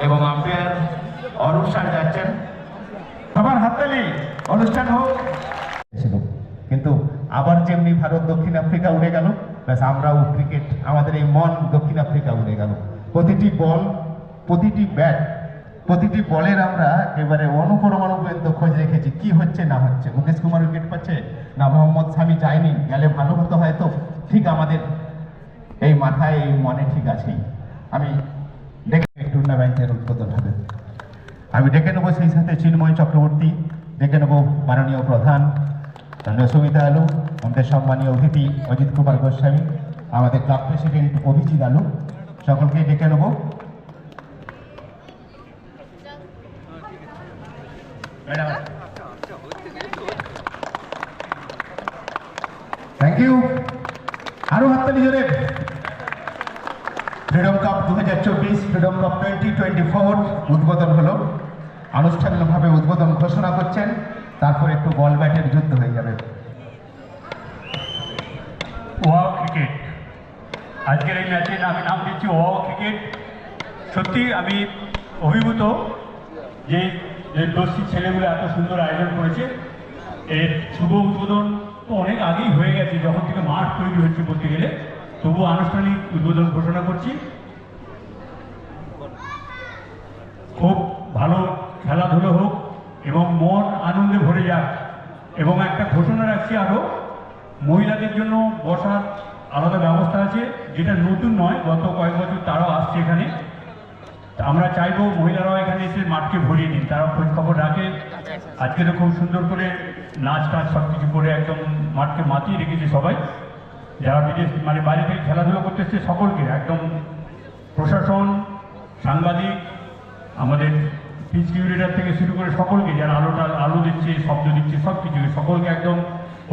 এবং umpire Arup sir যাচ্ছেন। সবার হাততালি, অনুষ্ঠান হোক। কিন্তু আবার যেমনি ভারত দক্ষিণ আফ্রিকা উড়ে গেল, ব্যাস আমরাও ক্রিকেট, আমাদের এই মন দক্ষিণ আফ্রিকা উড়ে গেল। প্রতিটি বল, প্রতিটি ব্যাট, প্রতিটি বলের আমরা এবারে অনুপরমাণু পর্যন্ত খোঁজ রেখেছি কি হচ্ছে না হচ্ছে। মুকেশ কুমার উইকেট পাচ্ছে না, মোহাম্মদ শামি যায়নি, গেলে ভালো হতো হয়তো, ঠিক আমাদের এই মাথায় এই মনে ঠিক আছেই। আমি ডেকে টুর্নামেন্টের উদ্বোধন হবে, আমি ডেকে নেবো সেই সাথে চিন্ময় চক্রবর্তী, ডেকে নেবো মাননীয় প্রধান সুমিতা আলু, আমাদের সম্মানীয় অতিথি অজিত কুমার গোস্বামী, আমাদের ক্লাব প্রেসিডেন্ট অভিজিৎ আলু, সকলকে ডেকে নেবো। থ্যাংক ইউ, আরো হাততালি জোরে। ফ্রিডম কাপ 2024, ফ্রিডম কাপ 2024 উদ্বোধন হলো, আনুষ্ঠানিকভাবে উদ্বোধন ঘোষণা করছেন, তারপর একটু বল ব্যাটের যুদ্ধ হয়ে যাবে। ওয়াও ক্রিকেট, আজকের এই ম্যাচে আমি নাম দিচ্ছি ওয়াও ক্রিকেট। সত্যি আমি অভিভূত যে দর্শী ছেলেগুলো এত সুন্দর আয়োজন করেছে। এর শুভ উদ্বোধন তো অনেক আগেই হয়ে গেছে, যখন থেকে মাঠ তৈরি হচ্ছে বলতে গেলে, তবুও আনুষ্ঠানিক উদ্বোধন ঘোষণা করছি। খুব ভালো খেলাধুলো হোক এবং মন আনন্দে ভরে যাক। এবং একটা ঘোষণা রাখছি আরও, মহিলাদের জন্য বসার আলাদা ব্যবস্থা আছে, যেটা নতুন নয়, গত কয়েক বছর তারাও আসছে এখানে। আমরা চাইবো মহিলারাও এখানে এসে মাঠকে ভরিয়ে নিন, তারা খোঁজ খবর রাখে। আজকে তো খুব সুন্দর করে নাচ টাচ সব কিছু করে একদম মাঠকে মাতিয়ে রেখেছে সবাই। যারা বিদেশ মানে বাইরে থেকে খেলাধুলো করতে এসছে সকলকে একদম, প্রশাসন, সাংবাদিক, আমাদের ডিস্ট্রিবিউটর থেকে শুরু করে সকলকে, যারা আলো দিচ্ছে, শব্দ দিচ্ছে, সব কিছু সকলকে একদম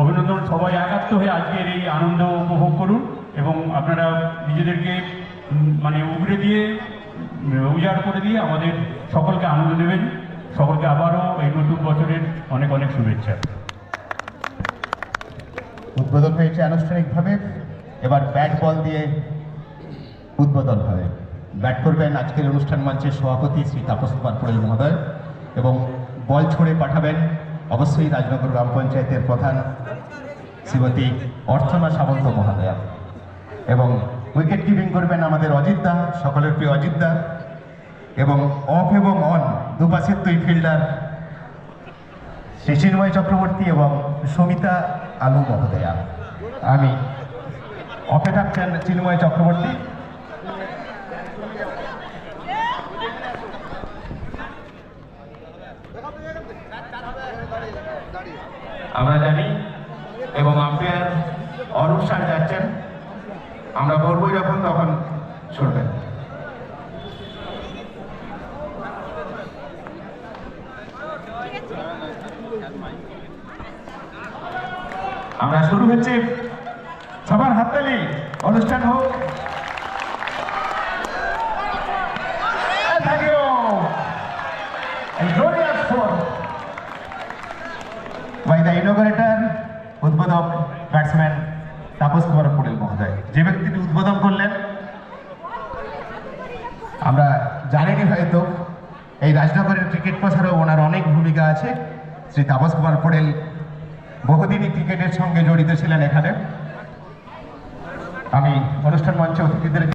অভিনন্দন। সবাই একাত্ম হয়ে আজকের এই আনন্দ উপভোগ করুন এবং আপনারা নিজেদেরকে মানে উগড়ে দিয়ে, উজাড় করে দিয়ে আমাদের সকলকে আনন্দ দেবেন। সকলকে আবারও এই নতুন বছরের অনেক অনেক শুভেচ্ছা। উদ্বোধন হয়েছে আনুষ্ঠানিকভাবে, এবার ব্যাট বল দিয়ে উদ্বোধন হবে। ব্যাট করবেন আজকের অনুষ্ঠান মঞ্চের সভাপতি শ্রী তাপস কুমার পোড়েল মহোদয়, এবং বল ছুঁড়ে পাঠাবেন অবশ্যই রাজনগর গ্রাম পঞ্চায়েতের প্রধান শ্রীমতী অর্চনা সামন্ত মহোদয়া, এবং উইকেট কিপিং করবেন আমাদের অজিত দা, সকলের প্রিয় অজিত দা, এবং অফ এবং অন দুপাশের দুই ফিল্ডার শ্রী চিন্ময় চক্রবর্তী এবং সুমিতা আলু মহোদয়া। আমি অফে থাকছেন চিন্ময় চক্রবর্তী। আমরা জানি এবং আম্পায়ার অরূপ স্যার যাচ্ছেন, আমরা বলবো যখন তখন ছুটবেন। আমরা শুরু হচ্ছে, সবার হাততালি, অনুষ্ঠান হোক। By the inaugurator, উদ্বোধক ব্যাটসম্যান তাপস কুমার পোড়েল মহোদয়, যে ব্যক্তিটি উদ্বোধন করলেন, আমরা জানিনি হয়তো এই রাজনগরের ক্রিকেট প্রচারেও ওনার অনেক ভূমিকা আছে। শ্রী তাপস কুমার পোড়েল বহুদিনই ক্রিকেটের সঙ্গে জড়িত ছিলেন এখানে। আমি অনুষ্ঠান মঞ্চে অতিথিদের